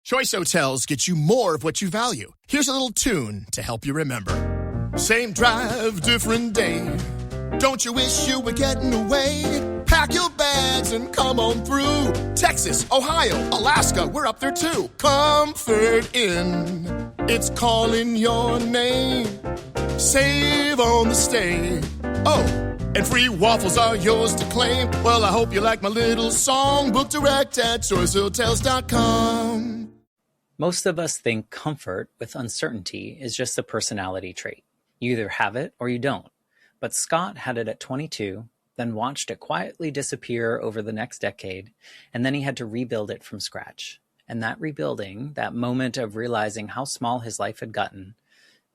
Choice Hotels get you more of what you value. Here's a little tune to help you remember. Same drive, different day. Don't you wish you were getting away? Pack your bags and come on through. Texas, Ohio, Alaska, we're up there too. Comfort Inn, it's calling your name. Save on the stay. Oh, and free waffles are yours to claim. Well, I hope you like my little song. Book direct at choicehotels.com. Most of us think comfort with uncertainty is just a personality trait. You either have it or you don't. But Scott had it at 22, then watched it quietly disappear over the next decade, and then he had to rebuild it from scratch. And that rebuilding, that moment of realizing how small his life had gotten,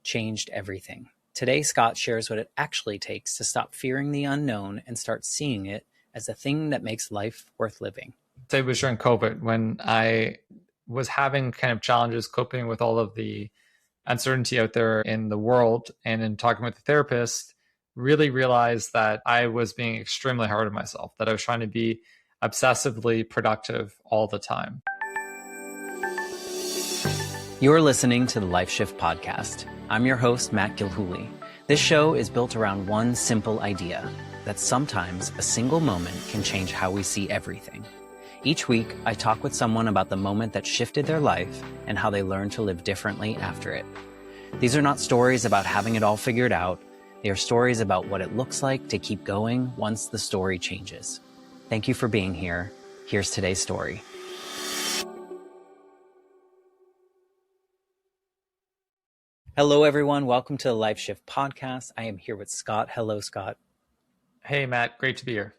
changed everything. Today, Scott shares what it actually takes to stop fearing the unknown and start seeing it as a thing that makes life worth living. It was during COVID when I was having kind of challenges coping with all of the uncertainty out there in the world, and in talking with the therapist, really realized that I was being extremely hard on myself, that I was trying to be obsessively productive all the time. You're listening to the Life Shift Podcast. I'm your host, Matt Gilhooly. This show is built around one simple idea, that sometimes a single moment can change how we see everything. Each week, I talk with someone about the moment that shifted their life and how they learned to live differently after it. These are not stories about having it all figured out. They are stories about what it looks like to keep going once the story changes. Thank you for being here. Here's today's story. Hello, everyone. Welcome to the Life Shift Podcast. I am here with Scott. Hello, Scott. Hey, Matt. Great to be here.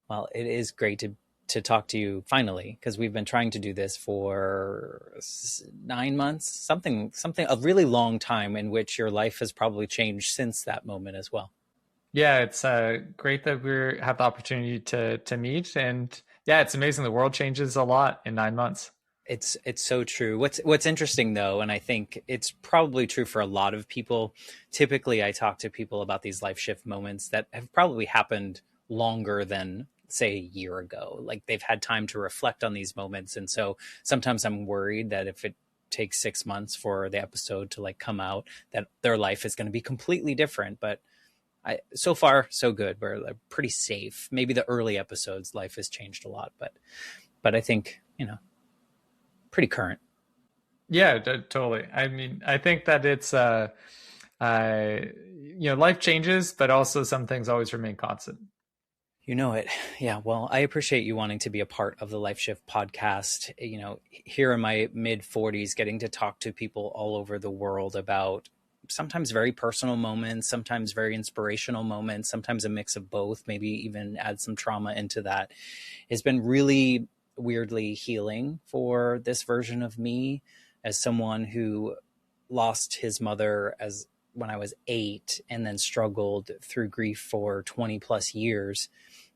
Well, it is great to talk to you finally, because we've been trying to do this for 9 months, something a really long time, in which your life has probably changed since that moment as well. Yeah, it's great that we have the opportunity to meet, and yeah, it's amazing. The world changes a lot in 9 months. It's so true. What's interesting though, and I think it's probably true for a lot of people. Typically, I talk to people about these life shift moments that have probably happened longer than, say, a year ago. Like, they've had time to reflect on these moments. And so sometimes I'm worried that if it takes 6 months for the episode to come out, that their life is going to be completely different. But so far, so good. We're pretty safe. Maybe the early episodes, life has changed a lot, but I think, pretty current. Yeah, totally. I mean, I think that it's, life changes, but also some things always remain constant. You know it. Yeah. Well, I appreciate you wanting to be a part of the Life Shift Podcast. Here in my mid 40s, getting to talk to people all over the world about sometimes very personal moments, sometimes very inspirational moments, sometimes a mix of both, maybe even add some trauma into that, has been really weirdly healing for this version of me, as someone who lost his mother when I was 8 and then struggled through grief for 20 plus years.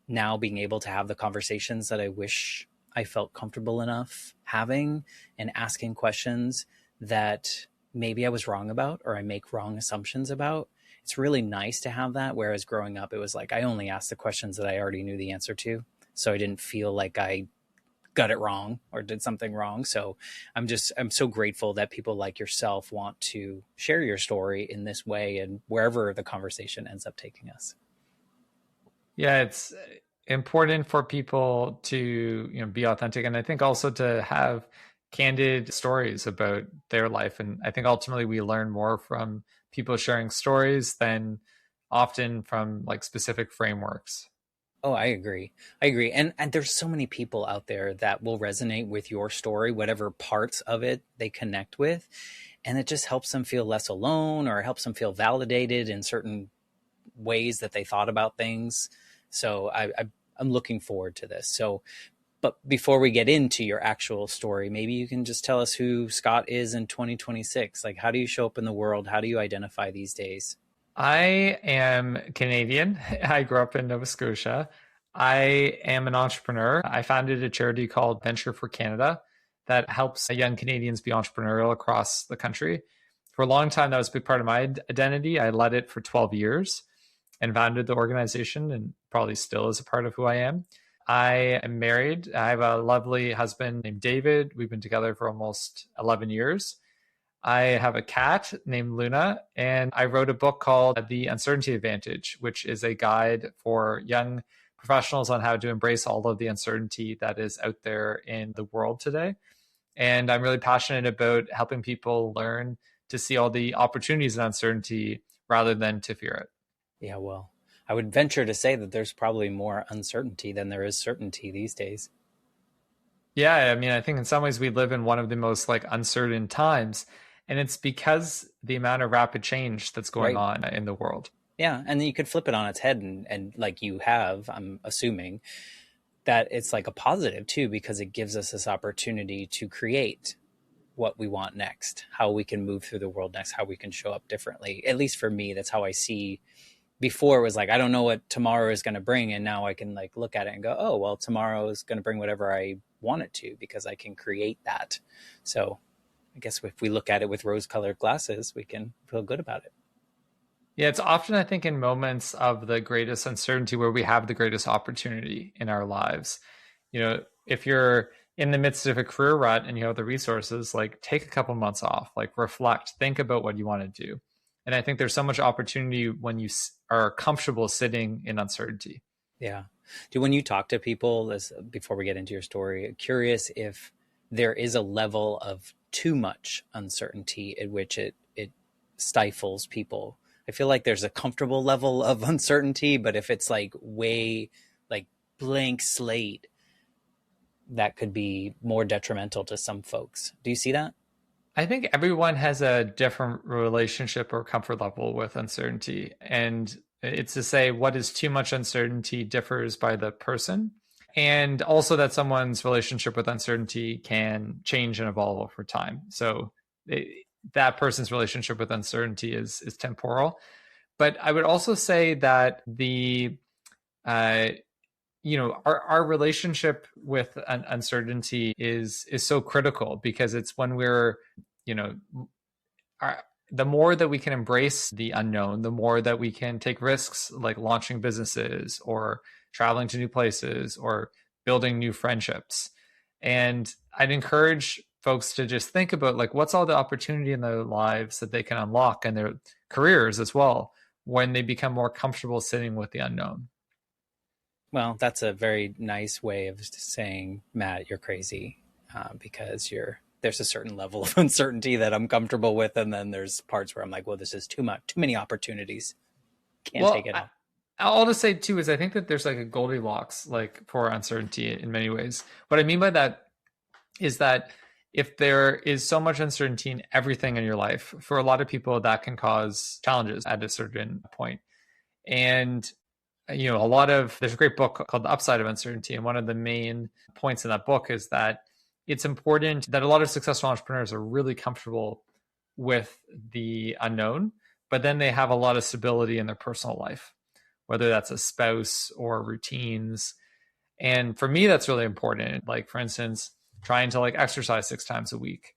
Now being able to have the conversations that I wish I felt comfortable enough having, and asking questions that maybe I was wrong about, or I make wrong assumptions about. It's really nice to have that. Whereas growing up, it was like I only asked the questions that I already knew the answer to. So I didn't feel like I got it wrong or did something wrong. So I'm so grateful that people like yourself want to share your story in this way, and wherever the conversation ends up taking us. Yeah, it's important for people to, be authentic. And I think also to have candid stories about their life. And I think ultimately we learn more from people sharing stories than often from specific frameworks. Oh, I agree. And there's so many people out there that will resonate with your story, whatever parts of it they connect with. And it just helps them feel less alone, or helps them feel validated in certain ways that they thought about things. So I'm looking forward to this. But before we get into your actual story, maybe you can just tell us who Scott is in 2026. How do you show up in the world? How do you identify these days? I am Canadian. I grew up in Nova Scotia. I am an entrepreneur. I founded a charity called Venture for Canada that helps young Canadians be entrepreneurial across the country. For a long time, that was a big part of my identity. I led it for 12 years and founded the organization, and probably still is a part of who I am. I am married. I have a lovely husband named David. We've been together for almost 11 years. I have a cat named Luna, and I wrote a book called The Uncertainty Advantage, which is a guide for young professionals on how to embrace all of the uncertainty that is out there in the world today. And I'm really passionate about helping people learn to see all the opportunities and uncertainty rather than to fear it. Yeah, well, I would venture to say that there's probably more uncertainty than there is certainty these days. Yeah, I mean, I think in some ways we live in one of the most like uncertain times, and it's because the amount of rapid change that's going on in the world. Yeah, and then you could flip it on its head and like you have, I'm assuming, that it's like a positive too, because it gives us this opportunity to create what we want next, how we can move through the world next, how we can show up differently. At least for me, that's how I see. Before it was like, I don't know what tomorrow is going to bring. And now I can like look at it and go, oh, well, tomorrow is going to bring whatever I want it to, because I can create that. So I guess if we look at it with rose-colored glasses, we can feel good about it. Yeah, it's often, I think, in moments of the greatest uncertainty where we have the greatest opportunity in our lives. You know, if you're in the midst of a career rut and you have the resources, like take a couple months off, like reflect, think about what you want to do. And I think there's so much opportunity when you are comfortable sitting in uncertainty. Yeah. When you talk to people, before we get into your story, curious if there is a level of too much uncertainty at which it stifles people. I feel like there's a comfortable level of uncertainty, but if it's like way like blank slate, that could be more detrimental to some folks. Do you see that? I think everyone has a different relationship or comfort level with uncertainty. And it's to say what is too much uncertainty differs by the person. And also that someone's relationship with uncertainty can change and evolve over time. So that person's relationship with uncertainty is temporal. But I would also say that our relationship with uncertainty is so critical, because it's when we're, the more that we can embrace the unknown, the more that we can take risks, like launching businesses or traveling to new places or building new friendships. And I'd encourage folks to just think about like what's all the opportunity in their lives that they can unlock, and their careers as well, when they become more comfortable sitting with the unknown. Well, that's a very nice way of saying, Matt, you're crazy, because there's a certain level of uncertainty that I'm comfortable with, and then there's parts where I'm like, well, this is too many opportunities. Can't take it all. I'll just say too is I think that there's like a Goldilocks like for uncertainty in many ways. What I mean by that is that if there is so much uncertainty in everything in your life, for a lot of people that can cause challenges at a certain point. And there's a great book called The Upside of Uncertainty. And one of the main points in that book is that it's important that a lot of successful entrepreneurs are really comfortable with the unknown, but then they have a lot of stability in their personal life, whether that's a spouse or routines. And for me, that's really important. Like, for instance, trying to like exercise 6 times a week.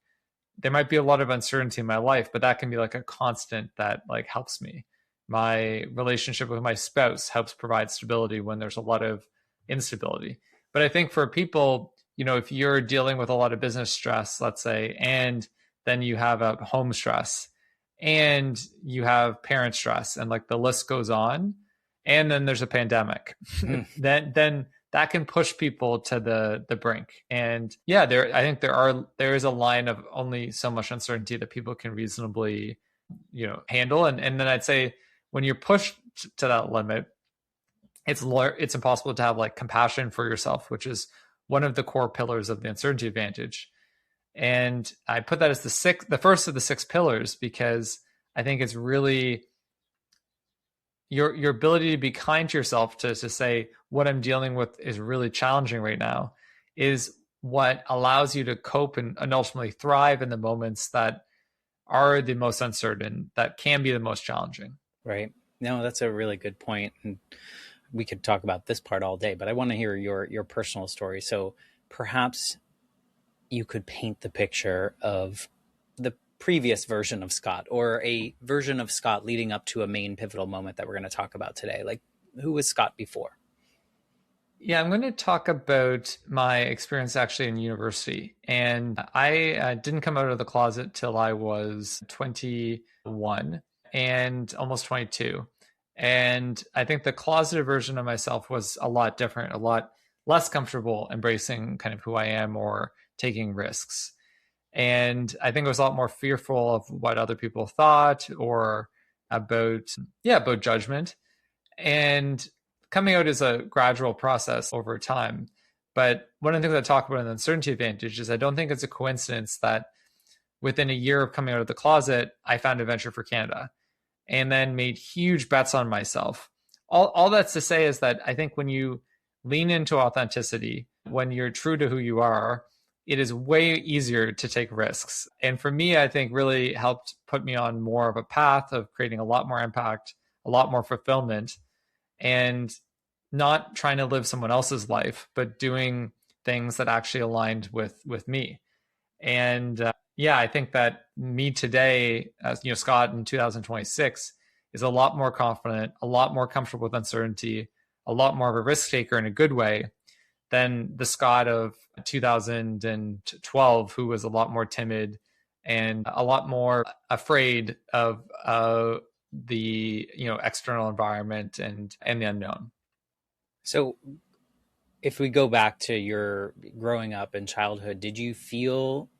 There might be a lot of uncertainty in my life, but that can be like a constant that like helps me. My relationship with my spouse helps provide stability when there's a lot of instability. But I think for people, if you're dealing with a lot of business stress, let's say, and then you have a home stress and you have parent stress, and like the list goes on, and then there's a pandemic, then that can push people to the brink. And yeah, I think there is a line of only so much uncertainty that people can reasonably, handle. And then I'd say when you're pushed to that limit, it's impossible to have like compassion for yourself, which is one of the core pillars of the uncertainty advantage. And I put that as the first of the 6 pillars, because I think it's really your ability to be kind to yourself, to say what I'm dealing with is really challenging right now, is what allows you to cope and ultimately thrive in the moments that are the most uncertain, that can be the most challenging. Right. No, that's a really good point. And we could talk about this part all day, but I want to hear your personal story. So perhaps you could paint the picture of the previous version of Scott, or a version of Scott leading up to a main pivotal moment that we're going to talk about today. Like, who was Scott before? Yeah, I'm going to talk about my experience actually in university. And I didn't come out of the closet till I was 21 and almost 22. And I think the closeted version of myself was a lot different, a lot less comfortable embracing kind of who I am or taking risks. And I think I was a lot more fearful of what other people thought or about, yeah, about judgment. And coming out is a gradual process over time. But one of the things I talk about in the uncertainty advantage is I don't think it's a coincidence that within a year of coming out of the closet, I found a venture for Canada and then made huge bets on myself. All that's to say is that I think when you lean into authenticity, when you're true to who you are, it is way easier to take risks. And for me, I think really helped put me on more of a path of creating a lot more impact, a lot more fulfillment, and not trying to live someone else's life, but doing things that actually aligned with me. And yeah, I think that me today, as Scott in 2026, is a lot more confident, a lot more comfortable with uncertainty, a lot more of a risk taker in a good way than the Scott of 2012, who was a lot more timid and a lot more afraid of the external environment and the unknown. So if we go back to your growing up in childhood, did you feel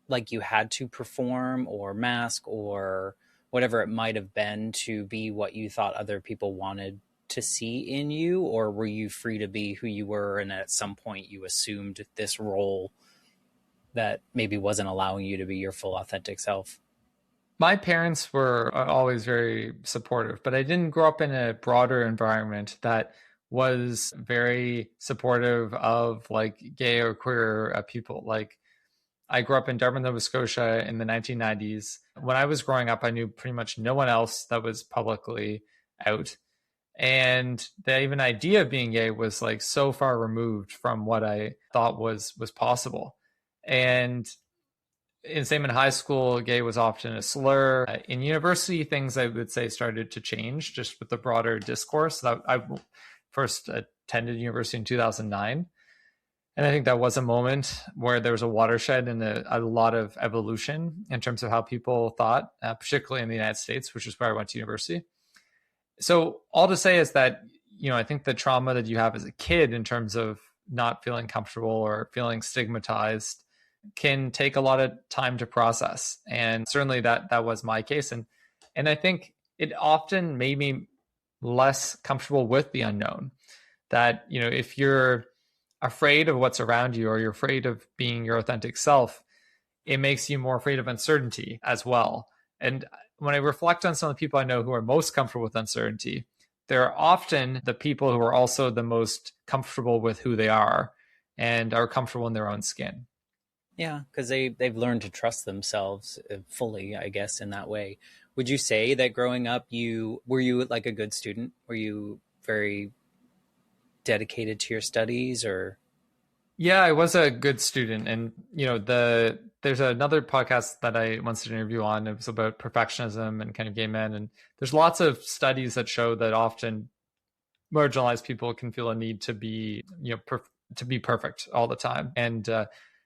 like you had to perform or mask or whatever it might have been to be what you thought other people wanted to see in you? Or were you free to be who you were, and at some point you assumed this role that maybe wasn't allowing you to be your full authentic self? My parents were always very supportive, but I didn't grow up in a broader environment that was very supportive of like gay or queer people. Like I grew up in Dartmouth, Nova Scotia in the 1990s. When I was growing up, I knew pretty much no one else that was publicly out. And the even idea of being gay was like so far removed from what I thought was possible. And same in high school, gay was often a slur. In university, things I would say started to change just with the broader discourse. I first attended university in 2009. And I think that was a moment where there was a watershed and a lot of evolution in terms of how people thought, particularly in the United States, which is where I went to university. So all to say is that, I think the trauma that you have as a kid in terms of not feeling comfortable or feeling stigmatized can take a lot of time to process. And certainly that was my case. And I think it often made me less comfortable with the unknown. That, if you're afraid of what's around you or you're afraid of being your authentic self, it makes you more afraid of uncertainty as well. And when I reflect on some of the people I know who are most comfortable with uncertainty, they're often the people who are also the most comfortable with who they are and are comfortable in their own skin. Yeah, because they've learned to trust themselves fully, I guess, in that way. Would you say that growing up, were you like a good student? Were you very dedicated to your studies, or? Yeah, I was a good student. And, there's another podcast that I once did an interview on. It was about perfectionism and kind of gay men. And there's lots of studies that show that often marginalized people can feel a need to be, to be perfect all the time. And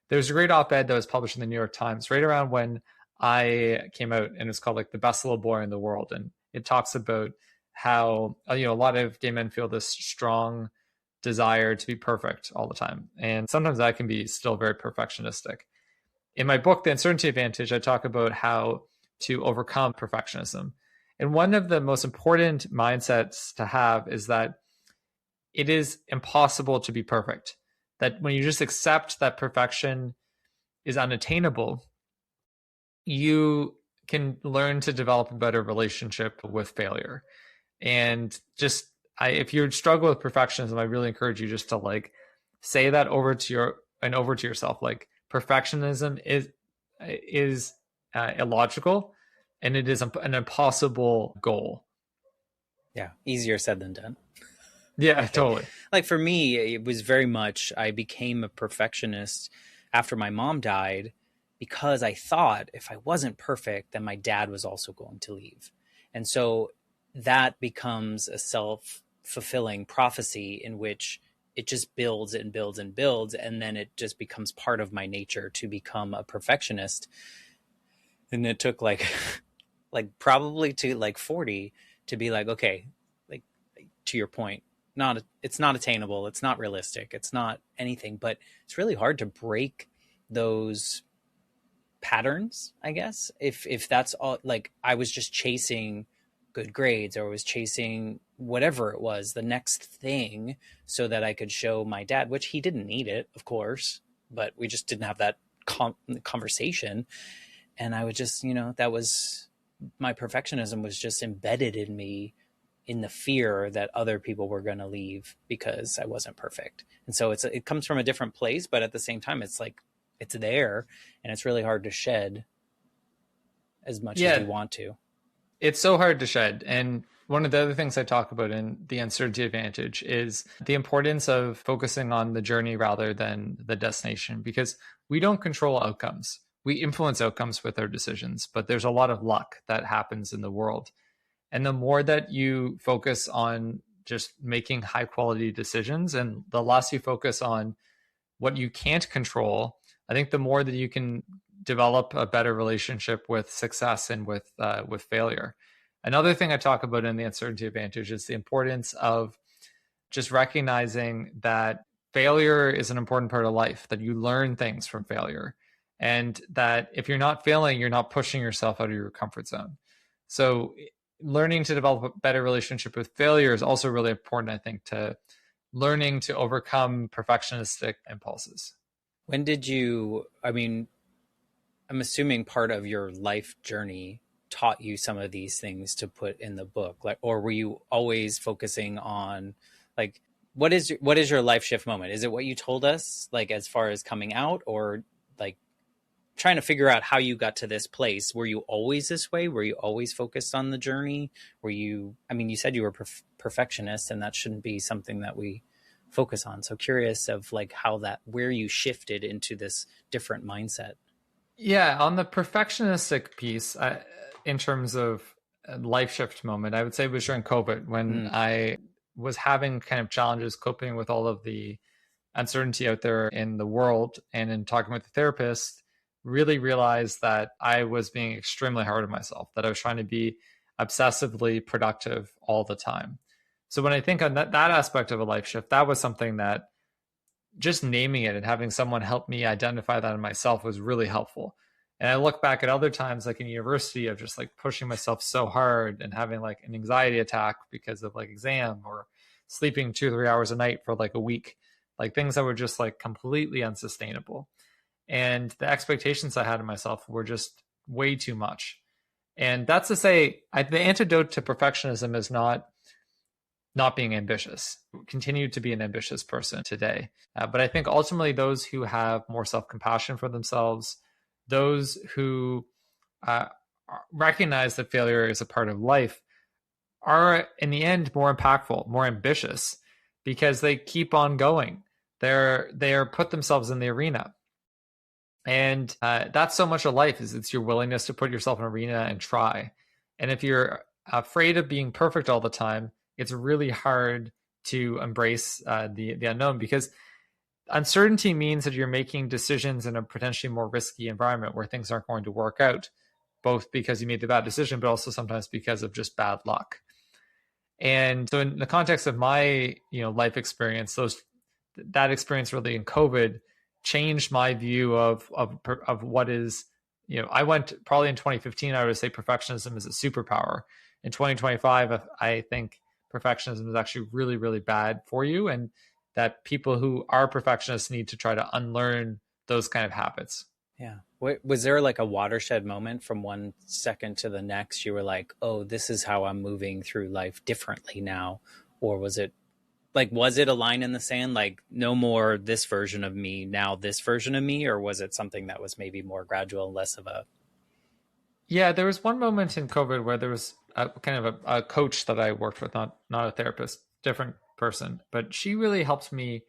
there's a great op-ed that was published in the New York Times right around when I came out, and it's called like the best little boy in the world. And it talks about how, a lot of gay men feel this strong desire to be perfect all the time. And sometimes that can be still very perfectionistic. In my book, The Uncertainty Advantage, I talk about how to overcome perfectionism. And one of the most important mindsets to have is that it is impossible to be perfect. That when you just accept that perfection is unattainable, you can learn to develop a better relationship with failure. And just, if you struggle with perfectionism, I really encourage you just to like say that over to yourself. Like perfectionism is illogical, and it is an impossible goal. Yeah, easier said than done. Yeah, totally. Like for me, it was very much, I became a perfectionist after my mom died because I thought if I wasn't perfect, then my dad was also going to leave. And so that becomes a self-fulfilling prophecy in which it just builds and builds and builds. And then it just becomes part of my nature to become a perfectionist. And it took like, like probably to like 40 to be like, okay, like to your point, it's not attainable. It's not realistic. It's not anything, but it's really hard to break those patterns, I guess. If that's all, like I was just chasing good grades or was chasing whatever it was, the next thing, so that I could show my dad, which he didn't need it, of course, but we just didn't have that conversation. And I would just, that was, my perfectionism was just embedded in me, in the fear that other people were going to leave because I wasn't perfect. And so it comes from a different place, but at the same time, it's like, it's there and it's really hard to shed as much as you want to. It's so hard to shed. And one of the other things I talk about in The Uncertainty Advantage is the importance of focusing on the journey rather than the destination, because we don't control outcomes. We influence outcomes with our decisions, but there's a lot of luck that happens in the world. And the more that you focus on just making high quality decisions and the less you focus on what you can't control, I think the more that you can develop a better relationship with success and with failure. Another thing I talk about in The Uncertainty Advantage is the importance of just recognizing that failure is an important part of life, that you learn things from failure, and that if you're not failing, you're not pushing yourself out of your comfort zone. So learning to develop a better relationship with failure is also really important, I think, to learning to overcome perfectionistic impulses. When did you, I'm assuming part of your life journey taught you some of these things to put in the book, like, or were you always focusing on, like, what is your life shift moment? Is it what you told us, like, as far as coming out, or like trying to figure out how you got to this place? Were you always this way? Were you always focused on the journey? Were you, you said you were perfectionist, and that shouldn't be something that we focus on. So curious of like where you shifted into this different mindset. Yeah, on the perfectionistic piece, in terms of life shift moment, I would say it was during COVID when I was having kind of challenges coping with all of the uncertainty out there in the world. And in talking with the therapist, really realized that I was being extremely hard on myself, that I was trying to be obsessively productive all the time. So when I think on that aspect of a life shift, that was something that just naming it and having someone help me identify that in myself was really helpful. And I look back at other times, like in university, of just like pushing myself so hard and having like an anxiety attack because of like exam, or sleeping 2 or 3 hours a night for like a week, like things that were just like completely unsustainable. And the expectations I had of myself were just way too much. And that's to say, the antidote to perfectionism is not being ambitious. Continue to be an ambitious person today. But I think ultimately those who have more self-compassion for themselves, those who recognize that failure is a part of life, are in the end more impactful, more ambitious, because they keep on going. They are put themselves in the arena. And that's so much of life, is it's your willingness to put yourself in an arena and try. And if you're afraid of being perfect all the time, it's really hard to embrace the unknown, because uncertainty means that you're making decisions in a potentially more risky environment where things aren't going to work out, both because you made the bad decision, but also sometimes because of just bad luck. And so in the context of my life experience, that experience really in COVID changed my view of what is, I went probably in 2015, I would say perfectionism is a superpower. In 2025, I think perfectionism is actually really, really bad for you, and that people who are perfectionists need to try to unlearn those kind of habits. Yeah. Was there like a watershed moment from one second to the next? You were like, oh, this is how I'm moving through life differently now. Or was it a line in the sand, like no more this version of me, now this version of me? Or was it something that was maybe more gradual and less of a... Yeah, there was one moment in COVID where there was a coach that I worked with, not a therapist, different person, but she really helped me.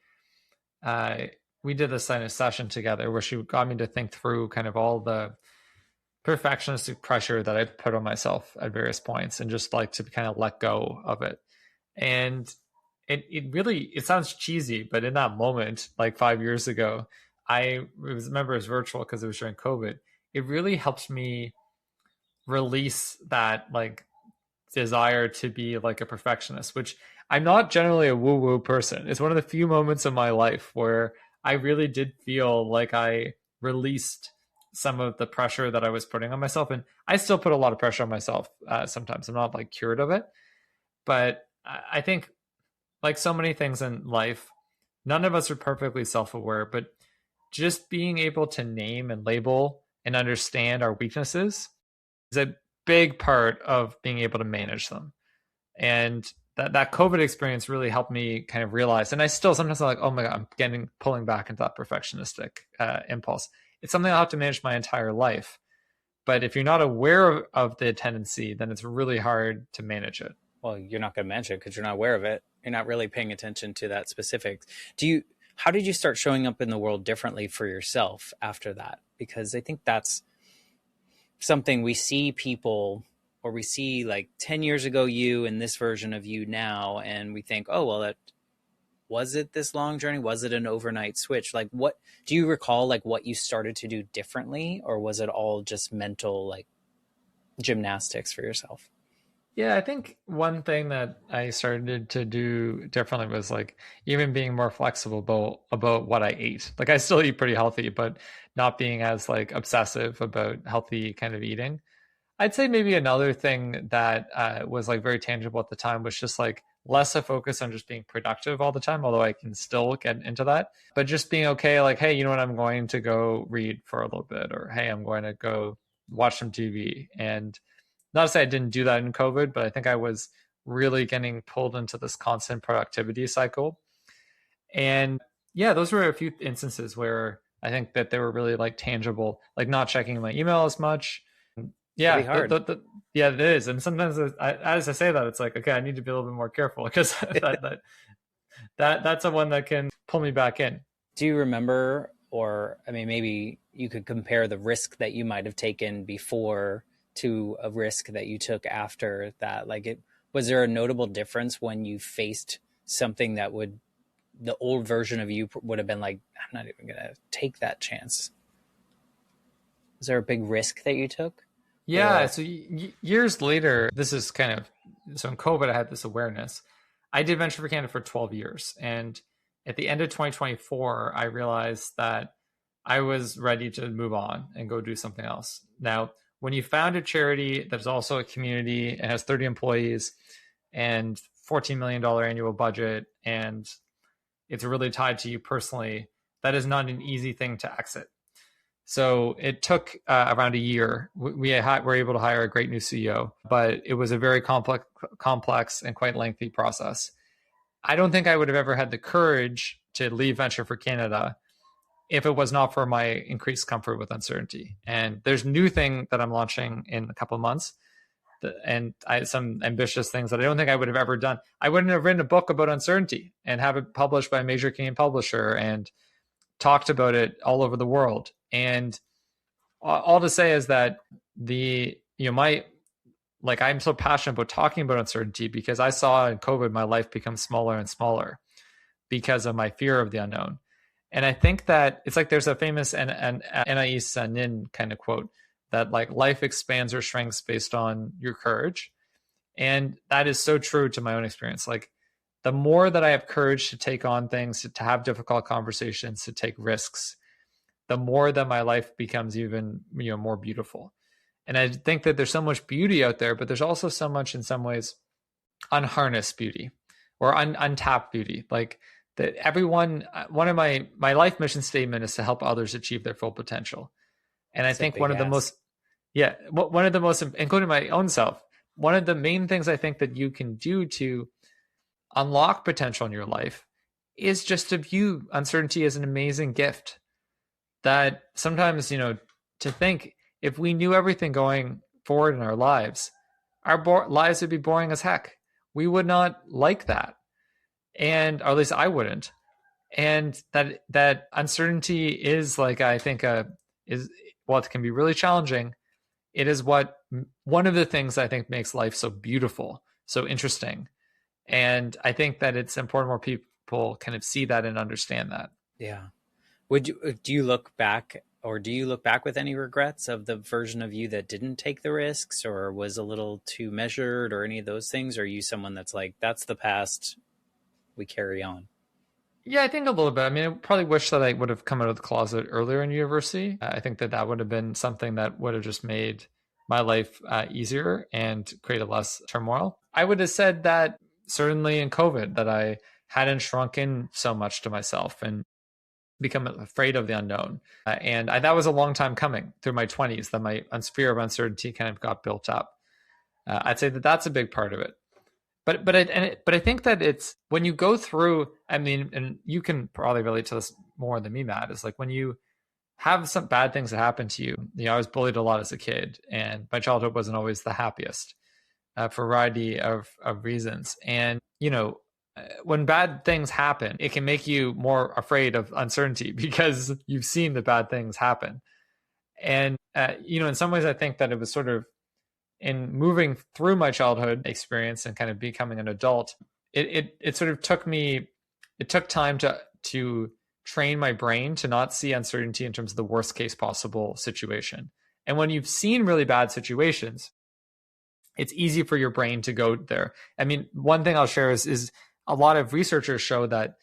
We did this kind of session together where she got me to think through kind of all the perfectionistic pressure that I put on myself at various points, and just like to kind of let go of it. And it sounds cheesy, but in that moment, like 5 years ago, remember it was virtual because it was during COVID. It really helped me release that like desire to be like a perfectionist, which I'm not generally a woo-woo person. It's one of the few moments in my life where I really did feel like I released some of the pressure that I was putting on myself. And I still put a lot of pressure on myself sometimes. I'm not like cured of it. But I think, like so many things in life, none of us are perfectly self-aware, but just being able to name and label and understand our weaknesses is a big part of being able to manage them. And that COVID experience really helped me kind of realize, and I still sometimes I'm like, oh my God, I'm pulling back into that perfectionistic impulse. It's something I'll have to manage my entire life. But if you're not aware of the tendency, then it's really hard to manage it. Well, you're not going to manage it because you're not aware of it. You're not really paying attention to that specifics. How did you start showing up in the world differently for yourself after that? Because I think that's something we see people, or we see like 10 years ago you and this version of you now, and we think, oh, well, was it this long journey? Was it an overnight switch? Like, what do you recall, like what you started to do differently, or was it all just mental, like gymnastics for yourself? Yeah, I think one thing that I started to do differently was like even being more flexible about what I ate. Like I still eat pretty healthy, but not being as like obsessive about healthy kind of eating. I'd say maybe another thing that was like very tangible at the time was just like less a focus on just being productive all the time, although I can still get into that, but just being okay, like, hey, you know what, I'm going to go read for a little bit, or hey, I'm going to go watch some TV. And not to say I didn't do that in COVID, but I think I was really getting pulled into this constant productivity cycle. And yeah, those were a few instances where I think that they were really like tangible, like not checking my email as much. Yeah, yeah, it is. And sometimes as I say that, it's like, okay, I need to be a little bit more careful because that's the one that can pull me back in. Do you remember, or I mean, maybe you could compare the risk that you might have taken before to a risk that you took after that? Like, was there a notable difference when you faced something that the old version of you would have been like, I'm not even gonna take that chance? Was there a big risk that you took? Yeah, so years later, this is kind of, so in COVID I had this awareness. I did Venture for Canada for 12 years, and at the end of 2024 I realized that I was ready to move on and go do something else. Now, when you found a charity that's also a community and has 30 employees and $14 million annual budget, and it's really tied to you personally, that is not an easy thing to exit. So it took around a year. We were able to hire a great new CEO, but it was a very complex and quite lengthy process. I don't think I would have ever had the courage to leave Venture for Canada if it was not for my increased comfort with uncertainty. And there's a new thing that I'm launching in a couple of months, and some ambitious things that I don't think I would have ever done. I wouldn't have written a book about uncertainty and have it published by a major Canadian publisher and talked about it all over the world. And all to say is that I'm so passionate about talking about uncertainty because I saw in COVID my life become smaller and smaller because of my fear of the unknown. And I think that it's like there's a famous Anais Nin kind of quote that like life expands or shrinks based on your courage. And that is so true to my own experience. Like the more that I have courage to take on things, to have difficult conversations, to take risks, the more that my life becomes even more beautiful. And I think that there's so much beauty out there, but there's also so much in some ways unharnessed beauty or untapped beauty. Like that everyone, one of my life mission statement is to help others achieve their full potential. And I think one of the most, including my own self, one of the main things I think that you can do to unlock potential in your life is just to view uncertainty as an amazing gift. That sometimes, to think if we knew everything going forward in our lives, our lives would be boring as heck. We would not like that. And, or at least I wouldn't. And that uncertainty is like, I think, it can be really challenging. It is one of the things I think makes life so beautiful, so interesting. And I think that it's important more people kind of see that and understand that. Yeah. Do you look back, or do you look back with any regrets of the version of you that didn't take the risks or was a little too measured or any of those things? Or are you someone that's like, that's the past, we carry on? Yeah, I think a little bit. I mean, I probably wish that I would have come out of the closet earlier in university. I think that that would have been something that would have just made my life easier and created less turmoil. I would have said that certainly in COVID, that I hadn't shrunken so much to myself and become afraid of the unknown. That was a long time coming through my 20s, that my sphere of uncertainty kind of got built up. I'd say that that's a big part of it. But I think that it's when you go through, I mean, and you can probably relate to this more than me, Matt, is like when you have some bad things that happen to you. You know, I was bullied a lot as a kid, and my childhood wasn't always the happiest for a variety of reasons. And, you know, when bad things happen, it can make you more afraid of uncertainty because you've seen the bad things happen. And, you know, in some ways, I think that it was sort of in moving through my childhood experience and kind of becoming an adult, it sort of took time to train my brain to not see uncertainty in terms of the worst case possible situation. And when you've seen really bad situations, it's easy for your brain to go there. I mean, one thing I'll share is a lot of researchers show that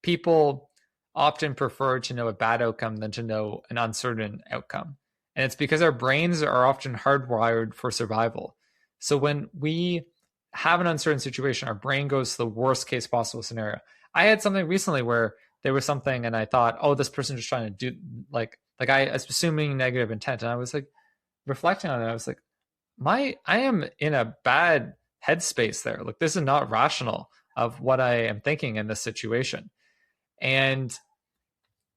people often prefer to know a bad outcome than to know an uncertain outcome. And it's because our brains are often hardwired for survival. So when we have an uncertain situation, our brain goes to the worst case possible scenario. I had something recently where there was something and I thought, oh, this person's just trying to do like I was assuming negative intent. And I was like reflecting on it. I was like, I am in a bad headspace there. Like, this is not rational of what I am thinking in this situation. And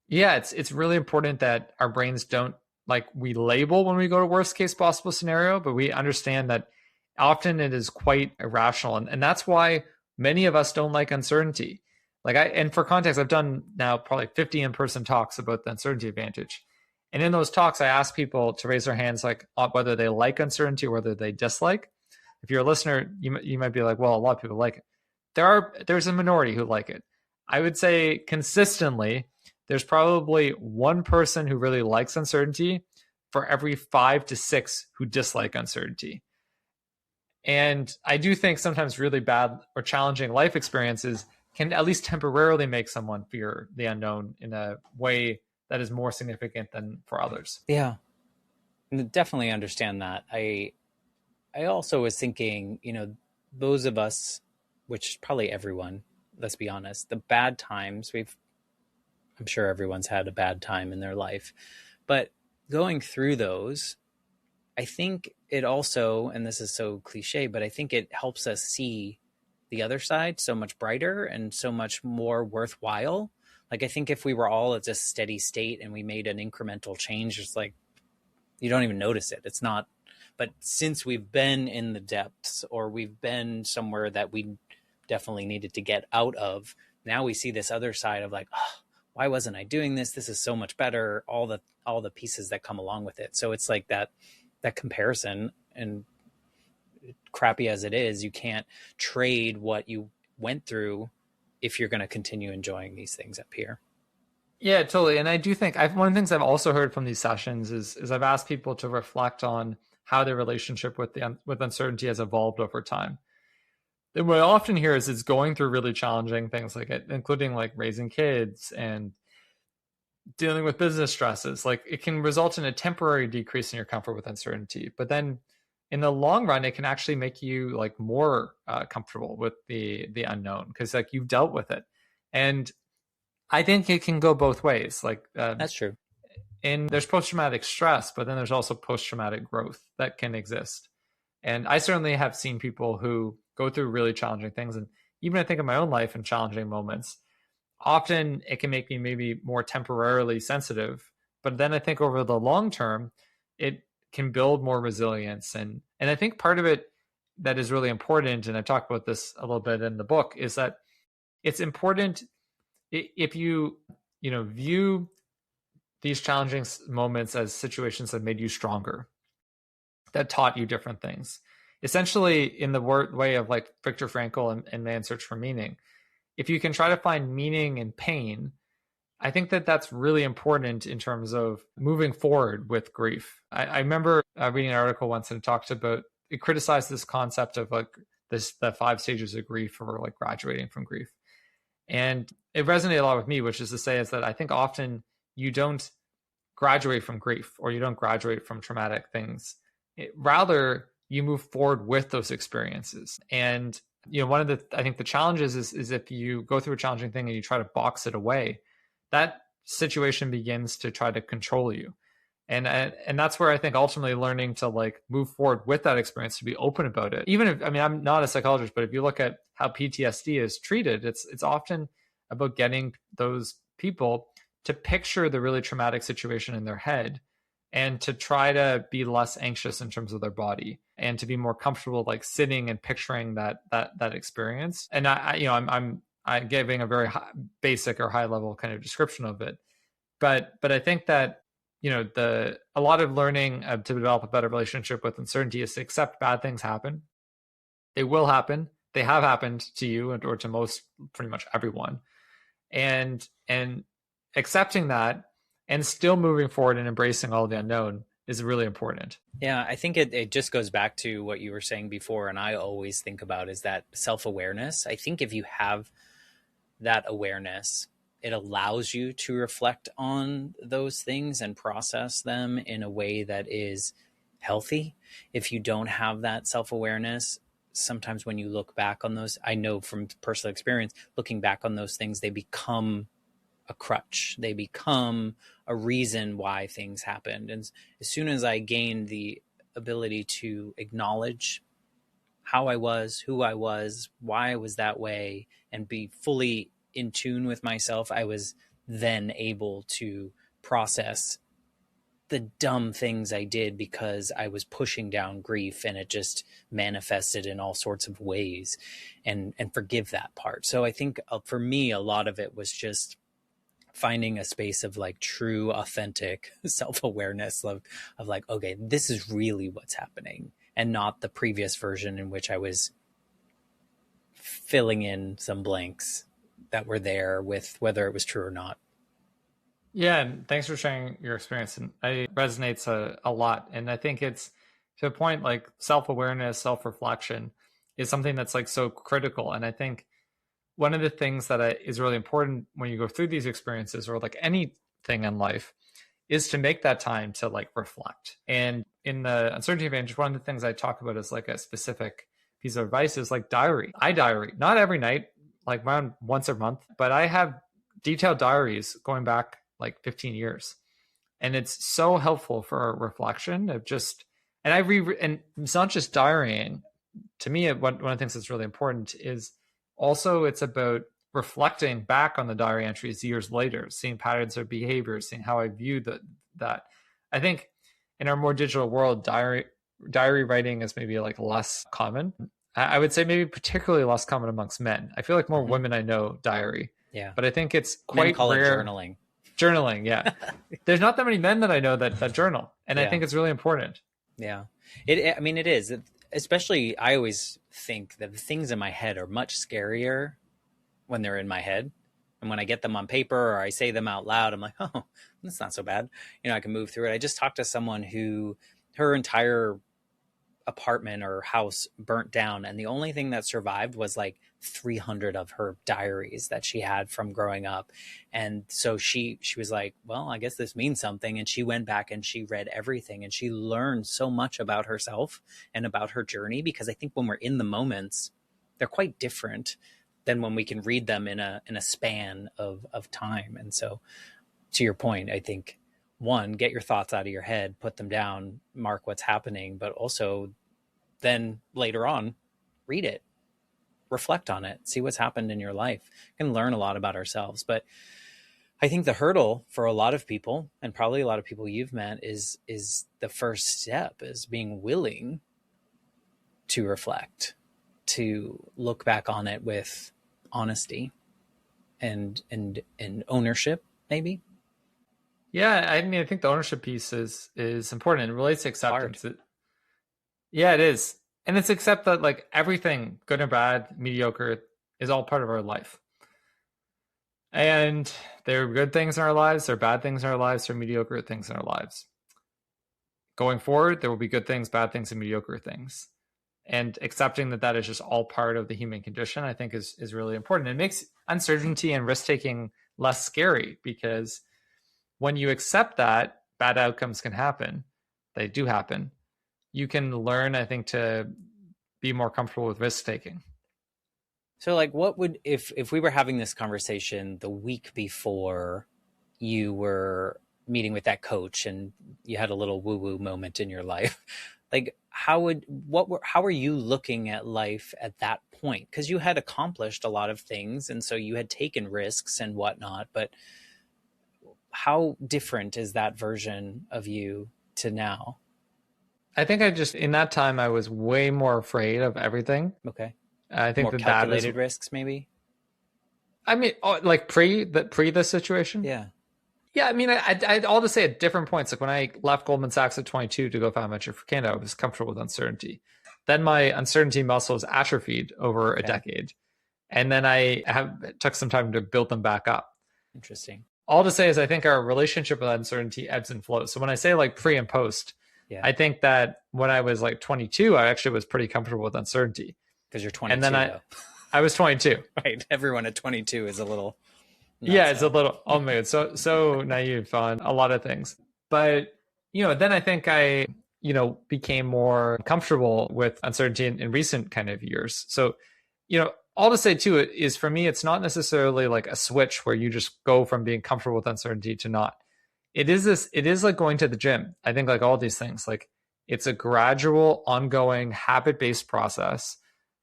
yeah, it's really important that our brains don't, like, we label when we go to worst case possible scenario, but we understand that often it is quite irrational. And that's why many of us don't like uncertainty. And for context, I've done now probably 50 in-person talks about the uncertainty advantage. And in those talks, I ask people to raise their hands, like, whether they like uncertainty or whether they dislike. If you're a listener, you might be like, well, a lot of people like it. There's a minority who like it. I would say consistently, there's probably one person who really likes uncertainty for every 5 to 6 who dislike uncertainty. And I do think sometimes really bad or challenging life experiences can at least temporarily make someone fear the unknown in a way that is more significant than for others. Yeah, definitely understand that. I also was thinking, those of us, which is probably everyone, let's be honest, the bad times I'm sure everyone's had a bad time in their life, but going through those, I think it also, and this is so cliche, but I think it helps us see the other side so much brighter and so much more worthwhile. Like, I think if we were all at a steady state and we made an incremental change, it's like, you don't even notice it. It's not, but since we've been in the depths or we've been somewhere that we definitely needed to get out of, now we see this other side of like, oh, why wasn't I doing this? This is so much better. All the pieces that come along with it. So it's like that comparison, and crappy as it is, you can't trade what you went through if you're going to continue enjoying these things up here. Yeah, totally. And I do think one of the things I've also heard from these sessions is I've asked people to reflect on how their relationship with uncertainty has evolved over time. And what I often hear is it's going through really challenging things, like including like raising kids and dealing with business stresses. Like, it can result in a temporary decrease in your comfort with uncertainty, but then in the long run, it can actually make you like more comfortable with the unknown because like you've dealt with it. And I think it can go both ways. Like that's true. And there's post-traumatic stress, but then there's also post-traumatic growth that can exist. And I certainly have seen people who go through really challenging things. And even I think of my own life in challenging moments, often it can make me maybe more temporarily sensitive. But then I think over the long term, it can build more resilience. And I think part of it that is really important, and I talk about this a little bit in the book, is that it's important if you view these challenging moments as situations that made you stronger, that taught you different things. essentially in the way of like Viktor Frankl and Man's Search for Meaning, if you can try to find meaning in pain, I think that that's really important in terms of moving forward with grief. I remember reading an article once and it criticized this concept of like the 5 stages of grief, or like graduating from grief. And it resonated a lot with me, which is to say is that I think often you don't graduate from grief, or you don't graduate from traumatic things. Rather, you move forward with those experiences. And one of I think the challenges is if you go through a challenging thing and you try to box it away, that situation begins to try to control you. And that's where I think ultimately learning to like move forward with that experience, to be open about it. Even if, I mean, I'm not a psychologist, but if you look at how PTSD is treated, it's often about getting those people to picture the really traumatic situation in their head, and to try to be less anxious in terms of their body, and to be more comfortable like sitting and picturing that experience. And I'm giving a very basic or high level kind of description of it, but I think that a lot of learning to develop a better relationship with uncertainty is to accept bad things happen. They will happen. They have happened to you or to most, pretty much everyone, and accepting that and still moving forward and embracing all the unknown is really important. Yeah, I think it just goes back to what you were saying before, and I always think about is that self-awareness. I think if you have that awareness, it allows you to reflect on those things and process them in a way that is healthy. If you don't have that self-awareness, sometimes when you look back on those, I know from personal experience, looking back on those things, they become a crutch. They become a reason why things happened. And as soon as I gained the ability to acknowledge how I was, who I was, why I was that way, and be fully in tune with myself, I was then able to process the dumb things I did because I was pushing down grief, and it just manifested in all sorts of ways, and forgive that part. So I think for me, a lot of it was just finding a space of like true, authentic self-awareness of like, okay, this is really what's happening, and not the previous version in which I was filling in some blanks that were there with whether it was true or not. Yeah, and thanks for sharing your experience. And it resonates a lot. And I think it's to a point like self-awareness, self-reflection is something that's like so critical. And I think one of the things that is really important when you go through these experiences, or like anything in life, is to make that time to like reflect. And in the Uncertainty Advantage, one of the things I talk about is like a specific piece of advice is like diary. I diary, not every night, like around once a month, but I have detailed diaries going back like 15 years. And it's so helpful for reflection of just, and and it's not just diarying. To me, one of the things that's really important is also it's about reflecting back on the diary entries years later, seeing patterns of behavior, seeing how I view that. I think in our more digital world, diary writing is maybe like less common. I would say maybe particularly less common amongst men. I feel like more women I know diary. Yeah. But I think it's quite Men call rare. it journaling. Journaling, yeah. There's not that many men that I know that journal. And I think it's really important. Yeah. I mean, it is. Especially, I always think that the things in my head are much scarier when they're in my head. And when I get them on paper or I say them out loud, I'm like, oh, that's not so bad. I can move through it. I just talked to someone who her entire apartment or house burnt down, and the only thing that survived was like 300 of her diaries that she had from growing up. And so she was like, well, I guess this means something. And she went back and she read everything, and she learned so much about herself and about her journey, because I think when we're in the moments, they're quite different than when we can read them in a span of time. And so to your point, I think, one, get your thoughts out of your head, put them down, mark what's happening, but also then later on, read it, reflect on it, see what's happened in your life. You can learn a lot about ourselves. But I think the hurdle for a lot of people, and probably a lot of people you've met, is the first step is being willing to reflect, to look back on it with honesty and ownership, maybe. Yeah, I mean, I think the ownership piece is important. It relates to acceptance. Yeah, it is. And it's accept that like everything, good and bad, mediocre, is all part of our life. And there are good things in our lives, there are bad things in our lives, there are mediocre things in our lives. Going forward, there will be good things, bad things, and mediocre things. And accepting that that is just all part of the human condition, I think is really important. It makes uncertainty and risk-taking less scary, because when you accept that bad outcomes can happen, they do happen, you can learn, I think, to be more comfortable with risk-taking. So like what would, if we were having this conversation the week before you were meeting with that coach and you had a little woo-woo moment in your life, like how are you looking at life at that point? Because you had accomplished a lot of things, and so you had taken risks and whatnot, but how different is that version of you to now? I think in that time, I was way more afraid of everything. Okay. I think more calculated risks, maybe. I mean, like pre the situation. Yeah. Yeah. I mean, I'd all to say at different points. Like when I left Goldman Sachs at 22 to go found Venture for Canada, I was comfortable with uncertainty. Then my uncertainty muscles atrophied over a decade, and then it took some time to build them back up. Interesting. All to say is I think our relationship with uncertainty ebbs and flows. So when I say like pre and post, I think that when I was like 22, I actually was pretty comfortable with uncertainty. Because you're 22. And then I was 22. Right. Everyone at 22 is a little. It's a little, oh man, so naive on a lot of things. But, then I think I, became more comfortable with uncertainty in recent kind of years. So, all to say too is for me, it's not necessarily like a switch where you just go from being comfortable with uncertainty to not. It is like going to the gym. I think like all these things, like it's a gradual, ongoing, habit-based process,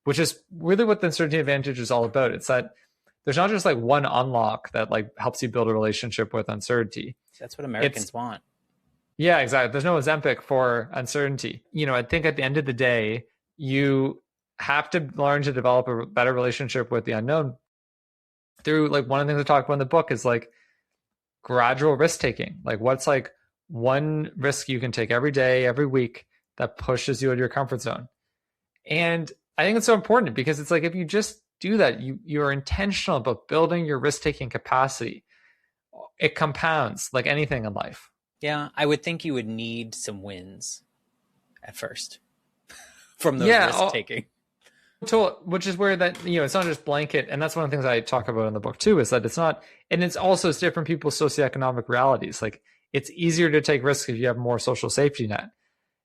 which is really what the uncertainty advantage is all about. It's that there's not just like one unlock that like helps you build a relationship with uncertainty. That's what Americans want. Yeah, exactly. There's no Ozempic for uncertainty. I think at the end of the day, you have to learn to develop a better relationship with the unknown through like one of the things I talk about in the book is like gradual risk taking. Like what's like one risk you can take every day, every week that pushes you out of your comfort zone. And I think it's so important because it's like if you just do that, you're intentional about building your risk-taking capacity. It compounds like anything in life. Yeah, I would think you would need some wins at first from those risk-taking. Which is where that, it's not just blanket. And that's one of the things I talk about in the book too, is that it's not, and it's also different people's socioeconomic realities. Like it's easier to take risks if you have more social safety net.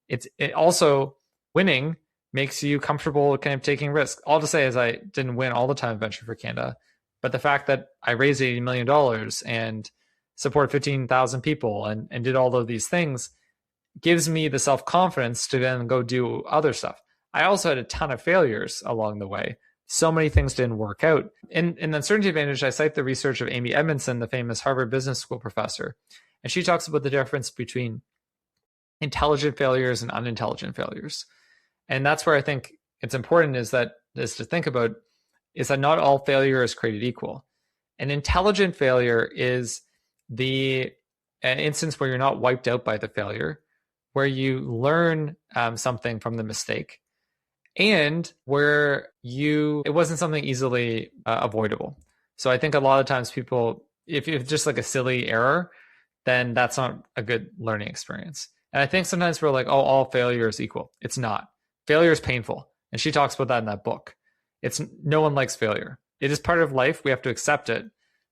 It also winning makes you comfortable kind of taking risks. All to say is I didn't win all the time Venture for Canada, but the fact that I raised $80 million and supported 15,000 people and did all of these things gives me the self-confidence to then go do other stuff. I also had a ton of failures along the way. So many things didn't work out. In the uncertainty advantage, I cite the research of Amy Edmondson, the famous Harvard Business School professor. And she talks about the difference between intelligent failures and unintelligent failures. And that's where I think it's important is to think about is that not all failure is created equal. An intelligent failure is an instance where you're not wiped out by the failure, where you learn something from the mistake, and where it wasn't something easily avoidable. So I think a lot of times people, if it's just like a silly error, then that's not a good learning experience. And I think sometimes we're like, oh, all failure is equal. It's not. Failure is painful. And she talks about that in that book. No one likes failure. It is part of life. We have to accept it,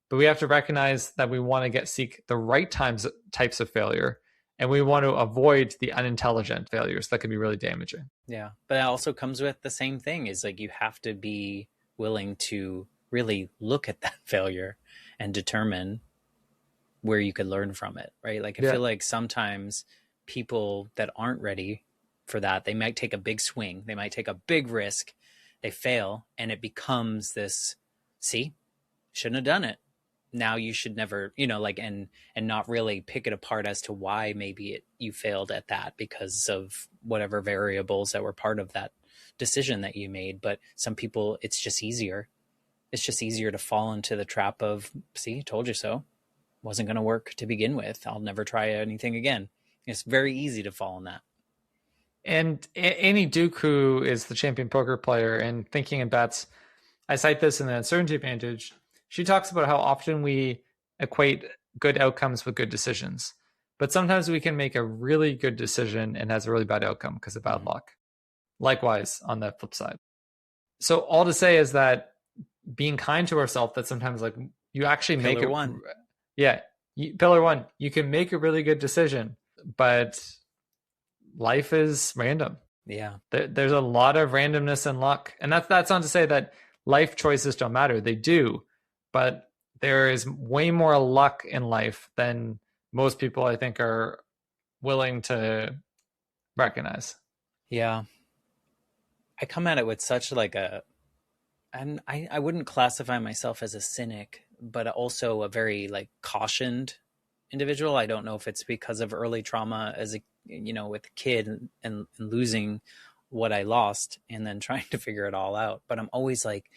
but we have to recognize that we want to seek the right types of failure. And we want to avoid the unintelligent failures that can be really damaging. Yeah. But it also comes with the same thing is like, you have to be willing to really look at that failure and determine where you could learn from it. Right. Like I feel like sometimes people that aren't ready for that, they might take a big swing. They might take a big risk. They fail and it becomes this, see, shouldn't have done it. Now you should never, and not really pick it apart as to why maybe you failed at that because of whatever variables that were part of that decision that you made. But some people, it's just easier. It's just easier to fall into the trap of, see, told you so. Wasn't going to work to begin with. I'll never try anything again. It's very easy to fall in that. Annie Duke, who is the champion poker player and Thinking in Bets, I cite this in the Uncertainty Advantage. She talks about how often we equate good outcomes with good decisions, but sometimes we can make a really good decision and has a really bad outcome because of bad luck. Likewise, on the flip side. So all to say is that being kind to ourselves, that sometimes like you actually make it one. Yeah. Pillar one, you can make a really good decision, but life is random. Yeah. There's a lot of randomness and luck. And that's not to say that life choices don't matter. They do, but there is way more luck in life than most people, I think, are willing to recognize. Yeah. I come at it with such like and I wouldn't classify myself as a cynic, but also a very like cautioned individual. I don't know if it's because of early trauma as a, with a kid and losing what I lost and then trying to figure it all out. But I'm always like,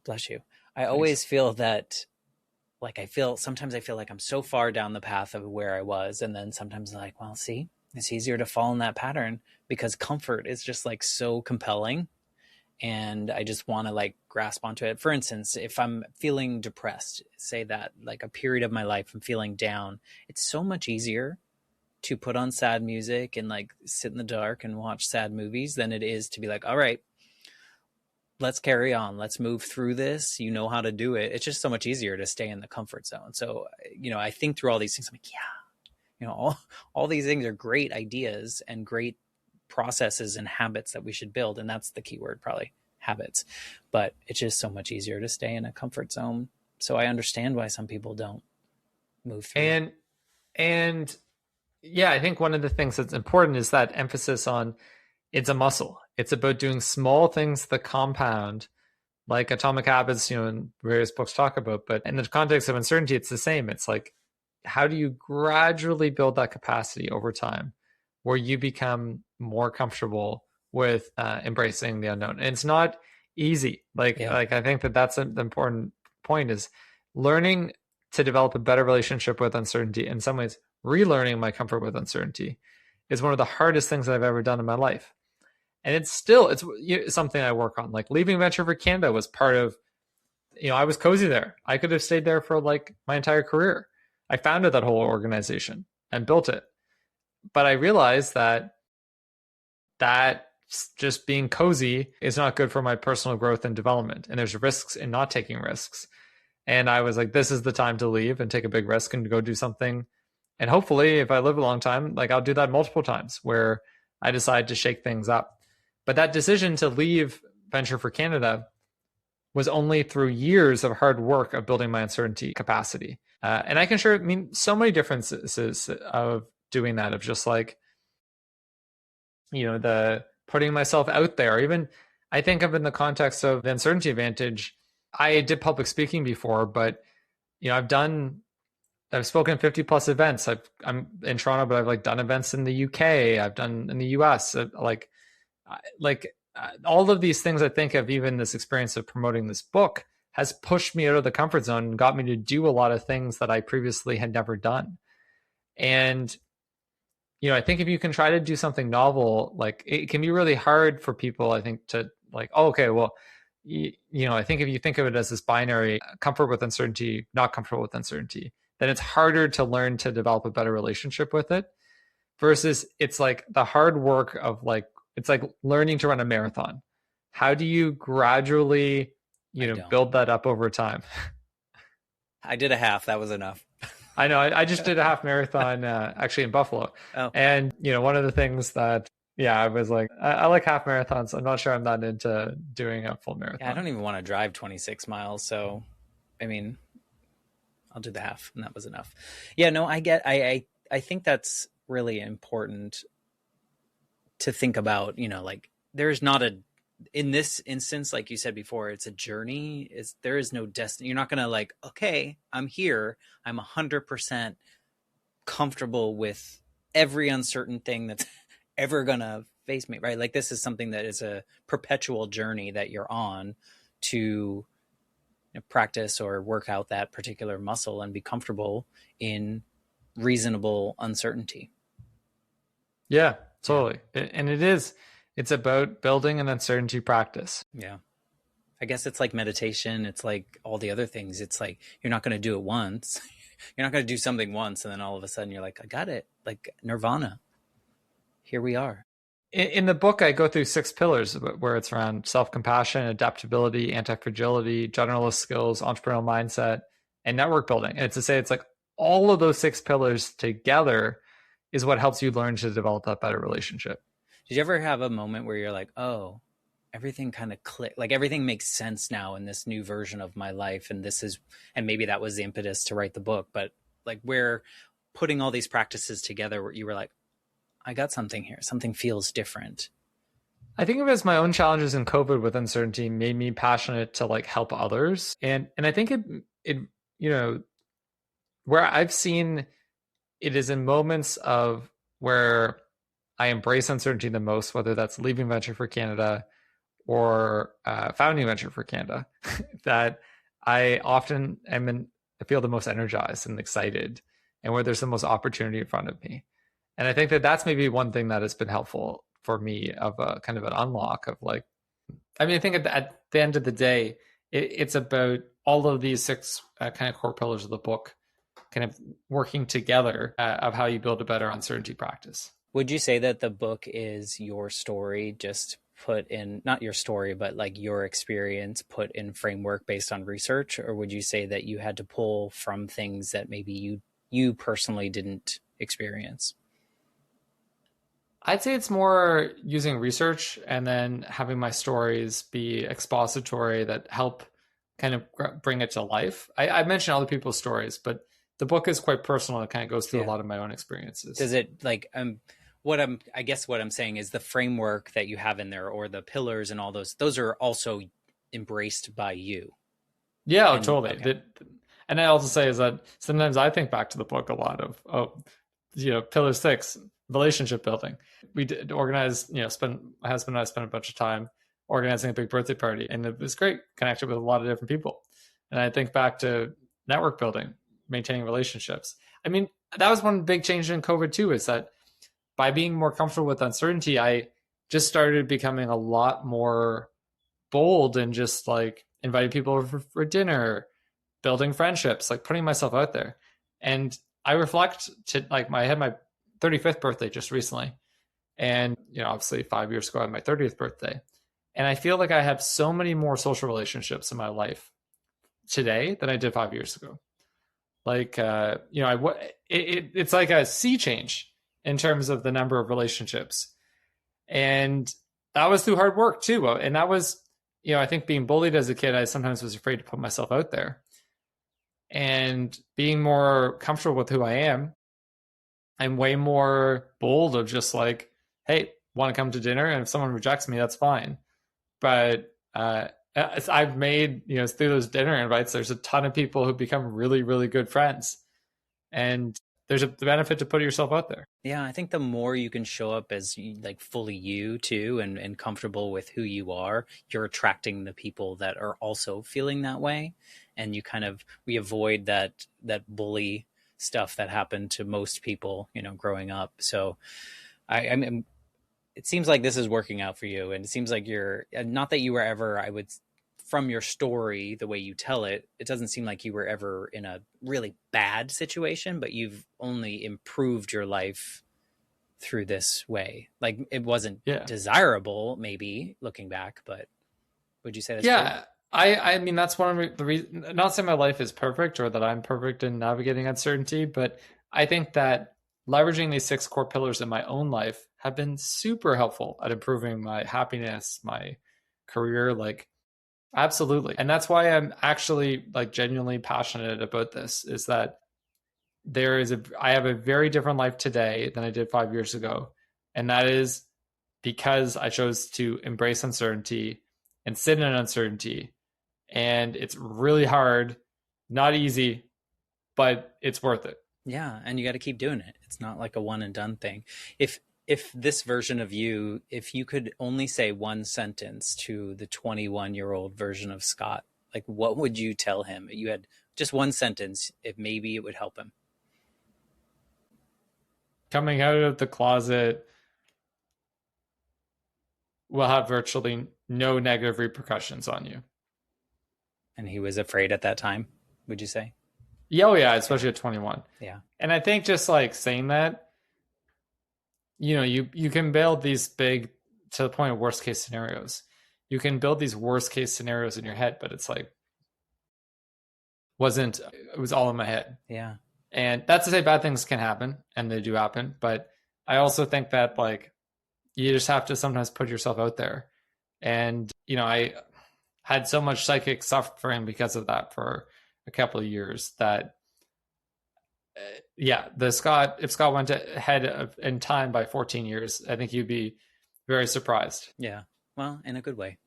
bless you. I always feel that like, sometimes I feel like I'm so far down the path of where I was. And then sometimes I'm like, well, see, it's easier to fall in that pattern because comfort is just like so compelling. And I just want to like grasp onto it. For instance, if I'm feeling depressed, say that like a period of my life, I'm feeling down, it's so much easier to put on sad music and like sit in the dark and watch sad movies than it is to be like, all right, let's carry on. Let's move through this. You know how to do it. It's just so much easier to stay in the comfort zone. So, I think through all these things, I'm like, yeah, all these things are great ideas and great processes and habits that we should build. And that's the key word, probably habits. But it's just so much easier to stay in a comfort zone. So I understand why some people don't move through. And yeah, I think one of the things that's important is that emphasis on it's a muscle. It's about doing small things that compound, like Atomic Habits, and various books talk about. But in the context of uncertainty, it's the same. It's like, how do you gradually build that capacity over time where you become more comfortable with embracing the unknown? And it's not easy. Like I think that's an important point, is learning to develop a better relationship with uncertainty. In some ways, relearning my comfort with uncertainty is one of the hardest things that I've ever done in my life. And it's something I work on. Like leaving Venture for Canada was part of, I was cozy there. I could have stayed there for like my entire career. I founded that whole organization and built it. But I realized that just being cozy is not good for my personal growth and development. And there's risks in not taking risks. And I was like, this is the time to leave and take a big risk and go do something. And hopefully, if I live a long time, like I'll do that multiple times where I decide to shake things up. But that decision to leave Venture for Canada was only through years of hard work of building my uncertainty capacity. And I can so many differences of doing that, of just like, the putting myself out there. Even I think of in the context of the Uncertainty Advantage, I did public speaking before, but I've spoken at 50 plus events. I'm in Toronto, but I've like done events in the UK. I've done in the US. All of these things I think of, even this experience of promoting this book has pushed me out of the comfort zone and got me to do a lot of things that I previously had never done. And, I think if you can try to do something novel, like it can be really hard for people, I think, to like, oh, okay, well, I think if you think of it as this binary, comfort with uncertainty, not comfortable with uncertainty, then it's harder to learn to develop a better relationship with it, versus it's like the hard work of like, it's like learning to run a marathon. How do you gradually, build that up over time? I did a half. That was enough. I know. I just did a half marathon actually in Buffalo. Oh. And, one of the things that, I was like, I like half marathons. I'm not sure I'm not into doing a full marathon. Yeah, I don't even want to drive 26 miles. So, I'll do the half, and that was enough. Yeah, no, I think that's really important to think about, like there's not in this instance, like you said before, it's a journey. There is no destiny. You're not going to like, okay, I'm here. I'm 100% comfortable with every uncertain thing that's ever going to face me, right? Like this is something that is a perpetual journey that you're on to practice or work out that particular muscle and be comfortable in reasonable uncertainty. Yeah. Totally. And it's about building an uncertainty practice. Yeah. I guess it's like meditation. It's like all the other things. It's like, you're not going to do it once. You're not going to do something once. And then all of a sudden you're like, I got it. Like nirvana. Here we are. In the book, I go through 6 pillars where it's around self-compassion, adaptability, anti-fragility, generalist skills, entrepreneurial mindset, and network building. And to say it's like all of those 6 pillars together is what helps you learn to develop that better relationship. Did you ever have a moment where you're like, oh, everything kind of clicked, like everything makes sense now in this new version of my life, and maybe that was the impetus to write the book, but like where putting all these practices together where you were like, I got something here, something feels different? I think of it as my own challenges in COVID with uncertainty made me passionate to like help others. And I think it where I've seen it is in moments of where I embrace uncertainty the most, whether that's leaving Venture for Canada or founding Venture for Canada, that I often I feel the most energized and excited, and where there's the most opportunity in front of me. And I think that that's maybe one thing that has been helpful for me of a kind of an unlock of like, I mean, I think at the end of the day, it's about all of these 6 kind of core pillars of the book kind of working together of how you build a better uncertainty practice. Would you say that the book is your story, just put in, not your story, but like your experience put in framework based on research? Or would you say that you had to pull from things that maybe you personally didn't experience? I'd say it's more using research and then having my stories be expository that help kind of bring it to life. I mentioned other people's stories, but the book is quite personal. It kind of goes through a lot of my own experiences. Does it like, I guess what I'm saying is the framework that you have in there, or the pillars and all those are also embraced by you. Yeah, totally. Okay. And I also say is that sometimes I think back to the book a lot of pillar 6, relationship building. We did organize, my husband and I spent a bunch of time organizing a big birthday party, and it was great, connected with a lot of different people. And I think back to network building, maintaining relationships. I mean, that was one big change in COVID too, is that by being more comfortable with uncertainty, I just started becoming a lot more bold and just like inviting people over for dinner, building friendships, like putting myself out there. And I reflect to like, I had my 35th birthday just recently. And, obviously 5 years ago, I had my 30th birthday. And I feel like I have so many more social relationships in my life today than I did 5 years ago. Like, it's like a sea change in terms of the number of relationships. And that was through hard work too. And that was, I think being bullied as a kid, I sometimes was afraid to put myself out there. And being more comfortable with who I am, I'm way more bold of just like, hey, want to come to dinner? And if someone rejects me, that's fine. But I've made, through those dinner invites, there's a ton of people who become really, really good friends. And there's a benefit to putting yourself out there. Yeah, I think the more you can show up as like fully you too, and comfortable with who you are, you're attracting the people that are also feeling that way. And we avoid that bully stuff that happened to most people, growing up. So I mean, it seems like this is working out for you. And it seems like you're not that you were ever, from your story, the way you tell it, it doesn't seem like you were ever in a really bad situation, but you've only improved your life through this way. Like it wasn't desirable, maybe looking back, but would you say that's true? I mean, that's one of the reasons, not saying my life is perfect or that I'm perfect in navigating uncertainty, but I think that leveraging these 6 core pillars in my own life have been super helpful at improving my happiness, my career, like absolutely. And that's why I'm actually like genuinely passionate about this, is that I have a very different life today than I did 5 years ago. And that is because I chose to embrace uncertainty and sit in uncertainty. And it's really hard, not easy, but it's worth it. Yeah. And you got to keep doing it. It's not like a one and done thing. If this version of you, if you could only say one sentence to the 21-year-old version of Scott, like what would you tell him? You had just one sentence, if maybe it would help him. Coming out of the closet will have virtually no negative repercussions on you. And he was afraid at that time, would you say? Yeah, oh yeah, especially at 21. Yeah. And I think just like saying that, you can build these big, to the point of worst case scenarios. You can build these worst case scenarios in your head, but it's like, it was all in my head. Yeah. And that's to say bad things can happen, and they do happen. But I also think that like, you just have to sometimes put yourself out there. And, I had so much psychic suffering because of that for a couple of years that, if Scott went ahead in time by 14 years, I think you'd be very surprised. Yeah. Well, in a good way.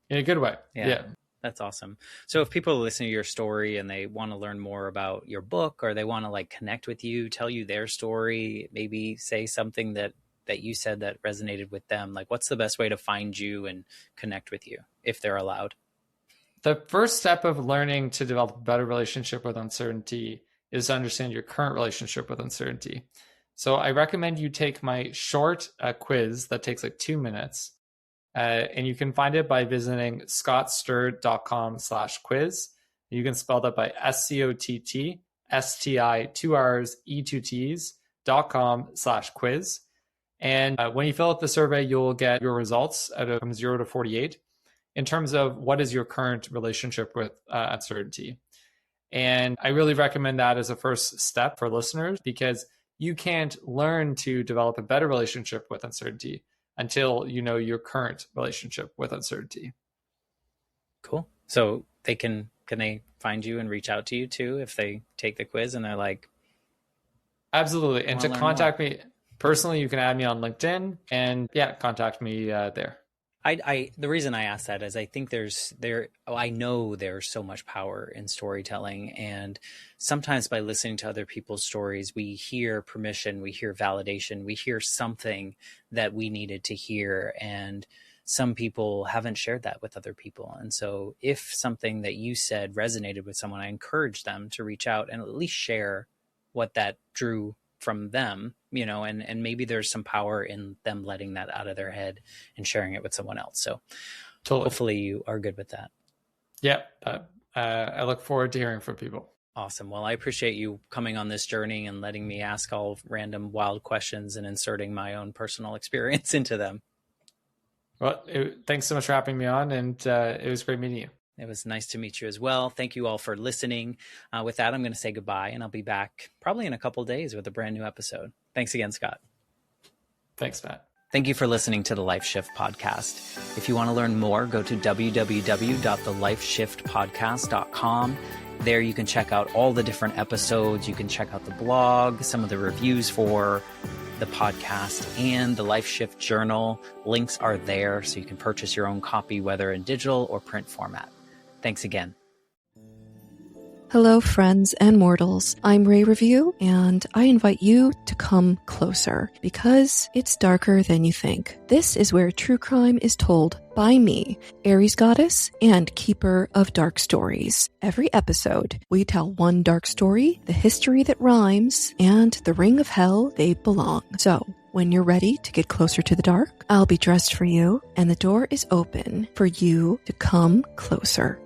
In a good way. Yeah. That's awesome. So if people listen to your story and they want to learn more about your book, or they want to like connect with you, tell you their story, maybe say something that you said that resonated with them, like what's the best way to find you and connect with you if they're allowed? The first step of learning to develop a better relationship with uncertainty is to understand your current relationship with uncertainty. So I recommend you take my short quiz that takes like 2 minutes. And you can find it by visiting scottstirrett.com/quiz. You can spell that by SCOTTSTI 2 R's E2T's.com/quiz. And when you fill out the survey, you'll get your results from 0 to 48 in terms of what is your current relationship with uncertainty. And I really recommend that as a first step for listeners, because you can't learn to develop a better relationship with uncertainty until you know your current relationship with uncertainty. Cool. So can they find you and reach out to you too if they take the quiz and they're like, absolutely. And to contact me personally, you can add me on LinkedIn and contact me there. The reason I ask that is I think I know there's so much power in storytelling, and sometimes by listening to other people's stories, we hear permission, we hear validation, we hear something that we needed to hear. And some people haven't shared that with other people. And so if something that you said resonated with someone, I encourage them to reach out and at least share what that drew from them, and maybe there's some power in them letting that out of their head and sharing it with someone else. So Hopefully you are good with that. Yeah. I look forward to hearing from people. Awesome. Well, I appreciate you coming on this journey and letting me ask all random wild questions and inserting my own personal experience into them. Well, thanks so much for having me on, and it was great meeting you. It was nice to meet you as well. Thank you all for listening. With that, I'm going to say goodbye, and I'll be back probably in a couple of days with a brand new episode. Thanks again, Scott. Thanks, Matt. Thank you for listening to the Life Shift Podcast. If you want to learn more, go to www.thelifeshiftpodcast.com. There you can check out all the different episodes. You can check out the blog, some of the reviews for the podcast, and the Life Shift Journal. Links are there so you can purchase your own copy, whether in digital or print format. Thanks again. Hello, friends and mortals. I'm Ray Review, and I invite you to come closer because it's darker than you think. This is where true crime is told by me, Aries Goddess and Keeper of Dark Stories. Every episode, we tell one dark story, the history that rhymes, and the ring of hell they belong. So, when you're ready to get closer to the dark, I'll be dressed for you, and the door is open for you to come closer.